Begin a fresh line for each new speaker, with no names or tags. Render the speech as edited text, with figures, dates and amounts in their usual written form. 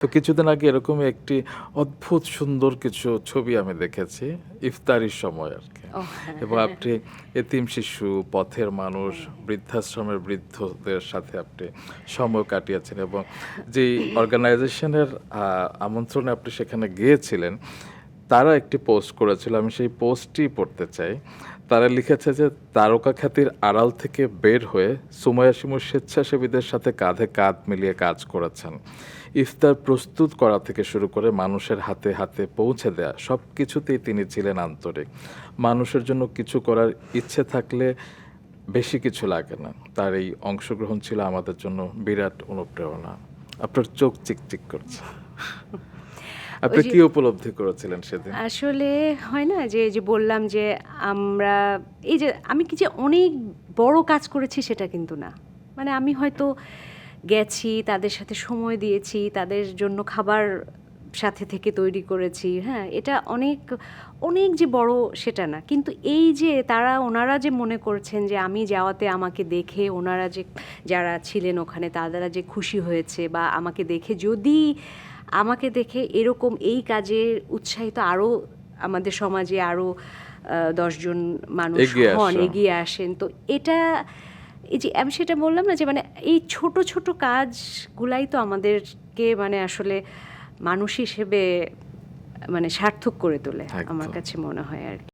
তো কিছুদিন আগে এরকমই একটি অদ্ভুত সুন্দর কিছু ছবি আমি দেখেছি ইফতারির সময় আরকি।
ও হ্যাঁ,
এবং
হ্যাঁ,
আপনি এতিম শিশু, পথের মানুষ,
হ্যাঁ।
বৃদ্ধাশ্রমের বৃদ্ধদের সাথে আপনি সময় কাটিয়েছেন এবং যেই অর্গানাইজেশনের আমন্ত্রণে আপনি সেখানে গিয়েছিলেন, তারা একটি পোস্ট করেছিল। আমি সেই পোস্টটি পড়তে চাই। তারা লিখেছে যে, "তারকা খ্যাতির আড়াল থেকে বের হয়ে সুমাইয়া শিমু স্বেচ্ছাসেবীদের সাথে কাঁধে কাঁধ মিলিয়ে কাজ করেছেন। ইফতার প্রস্তুত করা থেকে শুরু করে মানুষের হাতে, হাতে পৌঁছে দেয়া সবকিছুতেই তিনি ছিলেন আন্তরিক। মানুষের জন্য কিছু করার ইচ্ছে থাকলে বেশি কিছু লাগে না। তার এই অংশগ্রহণ ছিল আমাদের জন্য বিরাট অনুপ্রেরণা।" আপনার চোখ চিকচিক করছে।
ওই
আপনি
যে
কি উপলব্ধি করেছিলেন সেদিন?
আসলে হয় না যে, যে বললাম যে আমরা এই যে আমি কি যে অনেক বড় কাজ করেছি সেটা কিন্তু না। মানে আমি হয়তো গেছি, তাদের সাথে সময় দিয়েছি, তাদের জন্য খাবার সাথে থেকে তৈরি করেছি। হ্যাঁ? এটা অনেক, অনেক যে বড় সেটা না। কিন্তু এই যে ওনারা যে মনে করছেন যে আমি যাওয়াতে আমাকে দেখে ওনারা যে যারা ছিলেন ওখানে তারা যে খুশি হয়েছে বা আমাকে দেখে এরকম এই কাজে উৎসাহিত আরও আমাদের সমাজে আরও ১০ জন মানুষ
এগিয়ে
হন,
আসা।
এগিয়ে আসেন। তো এটা এই যে আমি সেটা বললাম না যে মানে এই ছোট, ছোট কাজগুলাই তো আমাদেরকে মানে আসলে মানুষ হিসেবে মানে সার্থক করে তোলে আমার
একদম।
কাছে মনে হয় আরকি।